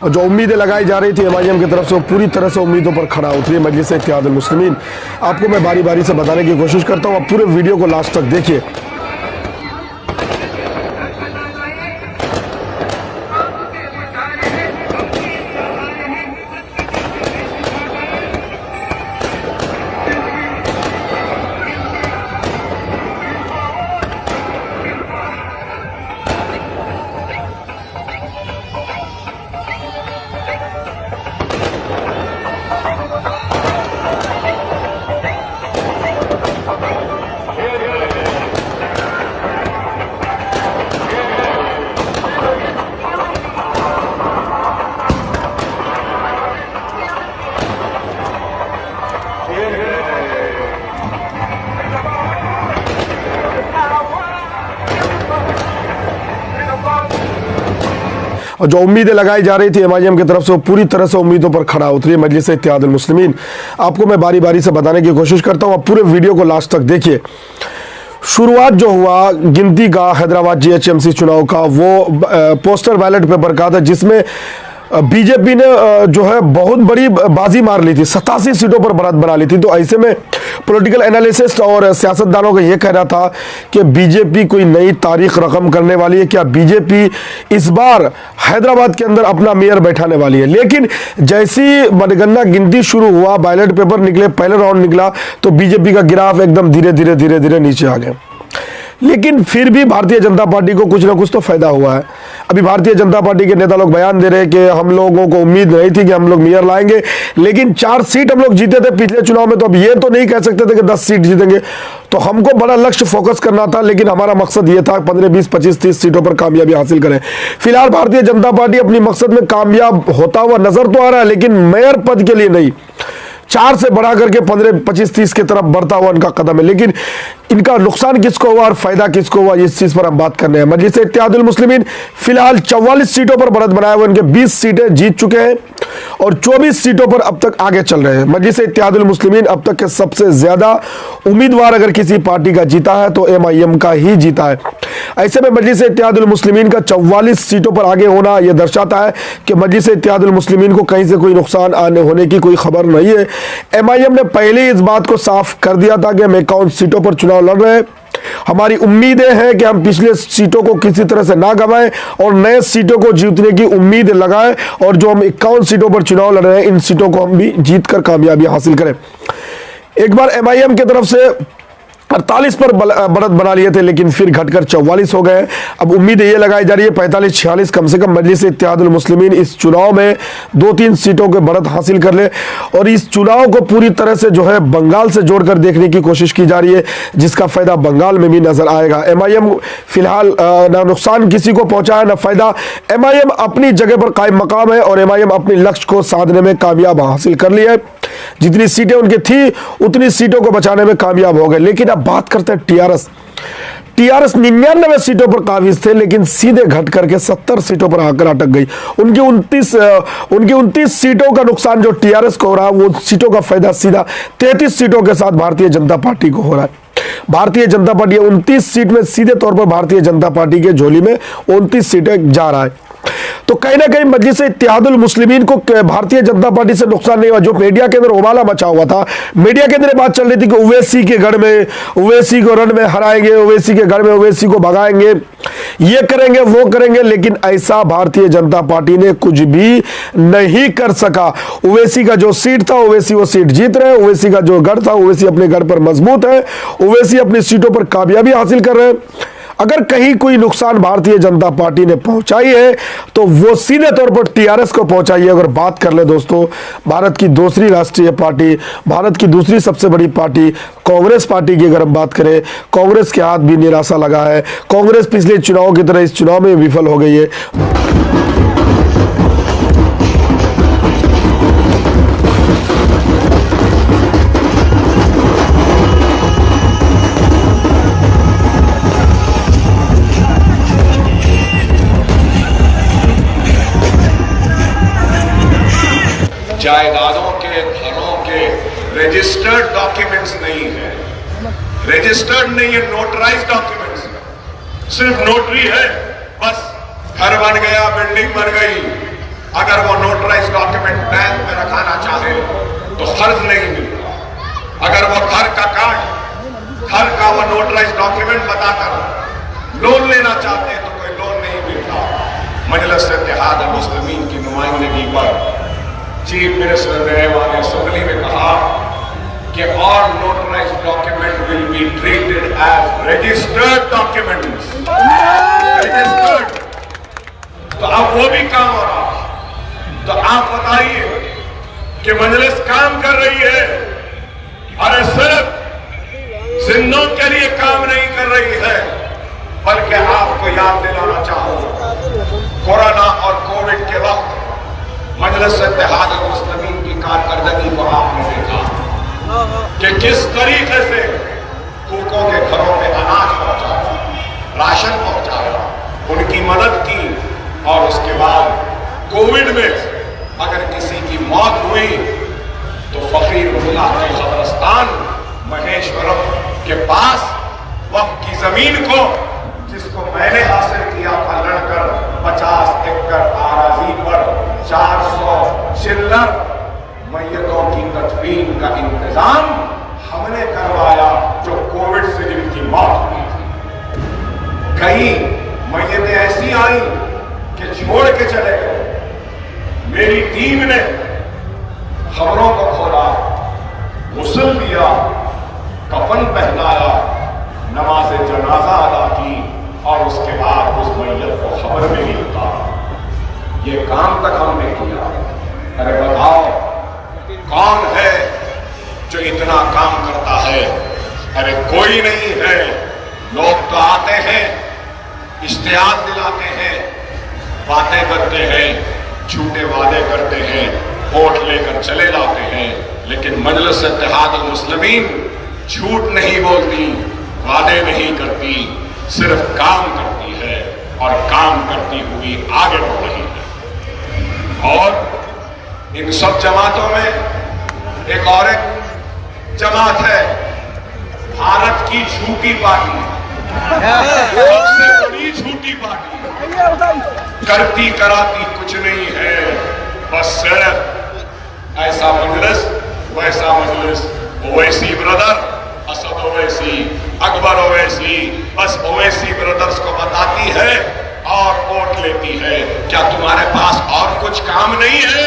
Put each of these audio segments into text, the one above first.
जो उम्मीदें लगाई जा रही थी एमआईएम की तरफ से वो पूरी तरह से उम्मीदों पर खड़ा उतरी मजलिस इत्तेहादुल मुस्लिमीन। आपको मैं बारी बारी से बताने की कोशिश करता हूँ, आप पूरे वीडियो को लास्ट तक देखिए। और जो उम्मीदें लगाई जा रही थी एमआईएम की तरफ से वो पूरी तरह से उम्मीदों पर खड़ा उतरी मजलिस इत्तेहादुल मुस्लिमीन। आपको मैं बारी बारी से बताने की कोशिश करता हूँ, आप पूरे वीडियो को लास्ट तक देखिए। शुरुआत जो हुआ गिनती का हैदराबाद जीएचएमसी चुनाव का, वो पोस्टर बैलेट पेपर का था जिसमें बीजेपी ने जो है बहुत बड़ी बाजी मार ली थी, 87 सीटों पर बढ़त बना ली थी। तो ऐसे में पॉलिटिकल एनालिसिस्ट और सियासतदानों का यह कहना था कि बीजेपी कोई नई तारीख रकम करने वाली है, क्या बीजेपी इस बार हैदराबाद के अंदर अपना मेयर बैठाने वाली है। लेकिन जैसी मतगणना गिनती शुरू हुआ, बैलेट पेपर निकले, पहले राउंड निकला, तो बीजेपी का ग्राफ एकदम धीरे धीरे नीचे आ गया। लेकिन फिर भी भारतीय जनता पार्टी को कुछ ना कुछ तो फायदा हुआ है। अभी भारतीय जनता पार्टी के नेता लोग बयान दे रहे हैं कि हम लोगों को उम्मीद नहीं थी कि हम लोग मेयर लाएंगे, लेकिन 4 सीट हम लोग जीते थे पिछले चुनाव में, तो अब ये तो नहीं कह सकते थे कि 10 सीट जीतेंगे। तो हमको बड़ा लक्ष्य फोकस करना था, लेकिन हमारा मकसद ये था 15, 20, 25, 30 सीटों पर कामयाबी हासिल करें। फिलहाल भारतीय जनता पार्टी अपनी मकसद में कामयाब होता हुआ नजर तो आ रहा है, लेकिन मेयर पद के लिए नहीं, 4 से बढ़ा करके 15, 25, 30 की तरफ बढ़ता हुआ इनका कदम है। लेकिन इनका नुकसान किसको हुआ और फायदा किसको हुआ, इस चीज पर हम बात करने हैं। मजलिस इत्तेहादुल मुस्लिमीन फिलहाल 44 सीटों पर बढ़त बनाए हुए, इनके 20 सीटें जीत चुके हैं और 24 सीटों पर अब तक आगे चल रहे हैं। मजलिस इत्तेहादुल मुस्लिमीन अब तक के सबसे ज्यादा उम्मीदवार अगर किसी पार्टी का जीता है तो एमआईएम का ही जीता है। ऐसे में मजलिस इत्तेहादुल मुस्लिमीन का 44 सीटों पर आगे होना यह दर्शाता है कि मजलिस इत्तेहादुल मुस्लिमीन को कहीं से कोई नुकसान आने होने की कोई खबर नहीं है। एमआईएम ने पहले ही इस बात को साफ कर दिया था कि हम 51 सीटों पर चुनाव लड़ रहे हैं। हमारी उम्मीदें हैं कि हम पिछले सीटों को किसी तरह से ना गवाएं और नए सीटों को जीतने की उम्मीद लगाएं, और जो हम 51 सीटों पर चुनाव लड़ रहे हैं इन सीटों को हम भी जीतकर कामयाबी हासिल करें। एक बार एमआईएम की तरफ से 48 पर बढ़त बना लिए थे, लेकिन फिर घटकर 44 हो गए। अब उम्मीद ये लगाई जा रही है 45-46 कम से कम मजलिस इत्तेहादुल मुस्लिमीन इस चुनाव में 2-3 सीटों के बढ़त हासिल कर ले, और इस चुनाव को पूरी तरह से जो है बंगाल से जोड़कर देखने की कोशिश की जा रही है, जिसका फायदा बंगाल में भी नजर आएगा। एमआईएम फिलहाल ना नुकसान किसी को पहुंचा है ना फायदा। एमआईएम अपनी जगह पर कायम मकाम है और एमआईएम अपने लक्ष्य को साधने में कामयाब हासिल कर लिया है। जितनी सीटें उनकी थी उतनी सीटों को बचाने में कामयाब हो गए। लेकिन अब बात करते हैं टीआरएस 99 सीटों पर काबिज थे, लेकिन सीधे घट करके 70 सीटों पर आकर अटक गई। उनकी 29 सीटों का नुकसान जो टीआरएस को हो रहा है, वो सीटों का फायदा सीधा 33 सीटों के साथ भारतीय जनता पार्टी को हो रहा है। भारतीय जनता पार्टी 29 सीट में सीधे तौर पर भारतीय जनता पार्टी के झोली में 29 सीटें जा रहा है। तो कहीं ना कहीं मजलिस इत्तेहादुल मुस्लिमीन को भारतीय जनता पार्टी से नुकसान नहीं हुआ। जो मीडिया के अंदर उबाला मचा हुआ था, मीडिया के अंदर बात चल रही थी कि ओवैसी के गढ़ में ओवैसी को रण में हराएंगे, ओवैसी के गढ़ में ओवैसी को भगाएंगे, ये करेंगे वो करेंगे, लेकिन ऐसा भारतीय जनता पार्टी ने कुछ भी नहीं कर सका। ओवैसी का जो सीट था ओवैसी वो सीट जीत रहे हैं, ओवैसी का जो गढ़ था ओवैसी अपने गढ़ पर मजबूत है, ओवैसी अपनी सीटों पर कामयाबी हासिल कर रहे हैं। अगर कहीं कोई नुकसान भारतीय जनता पार्टी ने पहुंचाई है तो वो सीधे तौर पर टीआरएस को पहुंचाई है। अगर बात कर ले दोस्तों, भारत की दूसरी राष्ट्रीय पार्टी, भारत की दूसरी सबसे बड़ी पार्टी कांग्रेस पार्टी की अगर हम बात करें, कांग्रेस के हाथ भी निराशा लगा है। कांग्रेस पिछले चुनाव की तरह इस चुनाव में विफल हो गई है। जायदादों के, घरों के रजिस्टर्ड डॉक्यूमेंट्स नहीं है, रजिस्टर्ड नहीं है, नोटराइज डॉक्यूमेंट्स, सिर्फ नोटरी है, बस घर बन गया, बिल्डिंग बन गई। अगर वो बनाना चाहे तो कर्ज नहीं मिलता। अगर वो घर का कार्ड, घर का वो नोटराइज डॉक्यूमेंट बताकर लोन लेना चाहते हैं तो कोई लोन नहीं मिलता। मजलिस इत्तेहाद मुस्लिमीन की नुमाइंदगी पर चीफ मिनिस्टर ने ऐवान असेंबली में कहा कि all notarise document will be treated as registered documents. Registered, तो अब वो भी काम हो रहा है। तो आप बताइए कि मजलिस काम कर रही है, अरे सिर्फ जिंदों के लिए काम नहीं कर रही है, बल्कि आपको याद दिलाना चाहूंगा, कोरोना और कोविड के वक्त मजलिस इत्तेहाद मुस्लिमीन की कारकर्दगी को आपने देखा कि किस तरीके से भूखों के घरों में अनाज पहुंचाया, राशन पहुंचाया, उनकी मदद की। और उसके बाद कोविड में अगर किसी की मौत हुई तो फकीरुल्लाह के कब्रिस्तान महेश्वरम के पास वक्त की जमीन को, जिसको मैंने हासिल किया था लड़कर 50 एकड़ आराजी पर 400 चिल्लर मैयतों की तदफीन का इंतजाम हमने करवाया, जो कोविड से जिनकी मौत हुई थी। कई मैयतें ऐसी आई कि छोड़ के चले गए। मेरी टीम ने खबरों को खोला, गुस्ल दिया, कफन पहनाया, नमाज जनाजा अदा की और उसके बाद उस मैयत को खबर में ही उतारा। ये काम तक हमने किया। अरे बताओ कौन है जो इतना काम करता है? अरे कोई नहीं है। लोग तो आते हैं, इश्तिहाद दिलाते हैं, बातें करते हैं, झूठे वादे करते हैं, वोट लेकर चले जाते हैं, लेकिन मजलिस इत्तेहाद मुस्लिमीन झूठ नहीं बोलती, वादे नहीं करती, सिर्फ काम करती है और काम करती हुई आगे बढ़ रही है। और इन सब जमातों में एक और एक जमात है, भारत की झूठी पार्टी, सबसे बड़ी झूठी पार्टी, करती कराती कुछ नहीं है, बस सिर्फ ऐसा मजलिस वैसा मजलिस, ओवैसी ब्रदर, असद ओवैसी, अकबर ओवैसी, बस ओवैसी ब्रदर्स को बताती है और वोट लेती है। क्या तुम्हारे पास और कुछ काम नहीं है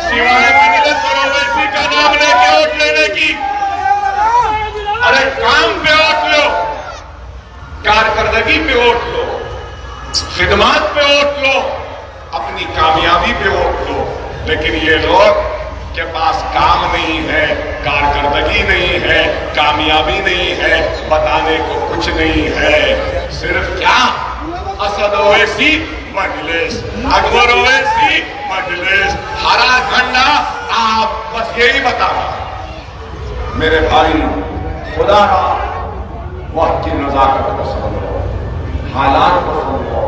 सिवाय मजलिस और ओवैसी का नाम लेके वोट लेने की? अरे काम पे वोट लो, कारकर्दगी पे वोट लो, खिदमत पे वोट लो, अपनी कामयाबी पे वोट लो। लेकिन ये लोग के पास काम नहीं है, कारकर्दगी नहीं है, कामयाबी नहीं है, बताने को कुछ नहीं है। सिर्फ क्या असद ओवैसी मजलिस, अकबर ओवैसी मजलिस, हरा झंडा, आप बस यही बताना। मेरे भाई, खुदा का वक्त की नजाकत को समझो, हालात को समझो।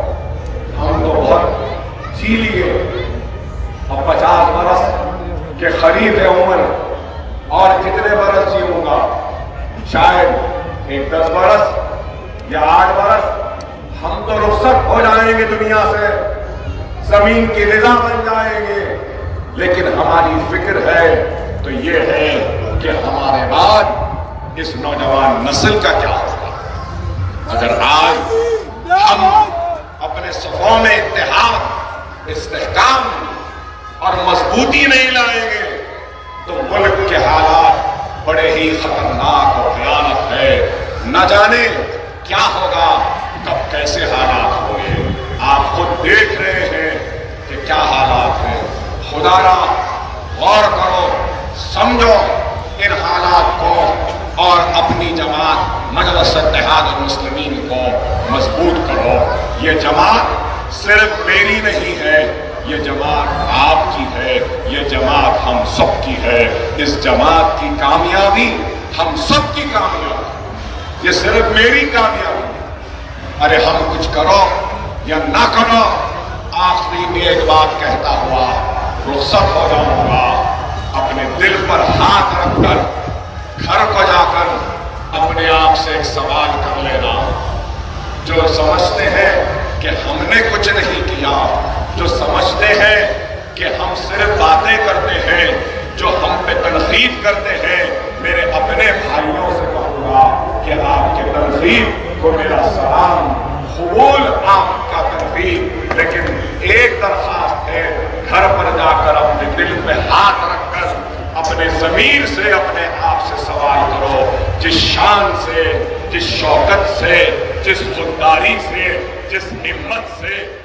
हम तो बहुत जी लिए और 50 बरस के करीब है उम्र, और कितने बरस जीऊंगा? शायद एक 10 बरस या 8 बरस। हम तो रुखसत हो जाएंगे दुनिया से, जमीन की ग़िज़ा बन जाएंगे। लेकिन हमारी फिक्र है तो ये है कि हमारे बाद इस नौजवान नस्ल का क्या होगा। अगर आज हम अपने सफ़ों में इत्तेहाद, इस्तेहकाम और मजबूती नहीं लाएंगे तो मुल्क के हालात बड़े ही खतरनाक और भयानक है। न जाने क्या होगा, कब कैसे हालात होंगे। आप खुद देख रहे हैं कि क्या हालात हैं। खुदारा गौर करो, समझो इन हालात को और अपनी जमात मजलिस इत्तेहाद मुस्लिमीन को मजबूत करो। ये जमात सिर्फ मेरी नहीं है, ये जमात आपकी है, ये जमात हम सब की है। इस जमात की कामयाबी हम सब की कामयाबी, ये सिर्फ मेरी कामयाबी। अरे हम कुछ करो या ना करो, आखिरी में एक बात कहता हुआ रुखसत हो जाऊंगा। अपने दिल पर हाथ रखकर घर को जाकर अपने आप से एक सवाल कर लेना। जो समझते हैं कि हमने कुछ नहीं किया, जो समझते हैं कि हम सिर्फ बातें करते हैं, तनकीद करते हैं, मेरे अपने भाइयों से कहूंगा कि आपके तनकीद को मेरा सलाम, कबूल आपका तनकीद। लेकिन एक दरखास्त है, घर पर जाकर अपने दिल पे हाथ रखकर अपने ज़मीर से अपने आप से सवाल करो, जिस शान से, जिस शौकत से, जिस खुददारी से, जिस हिम्मत से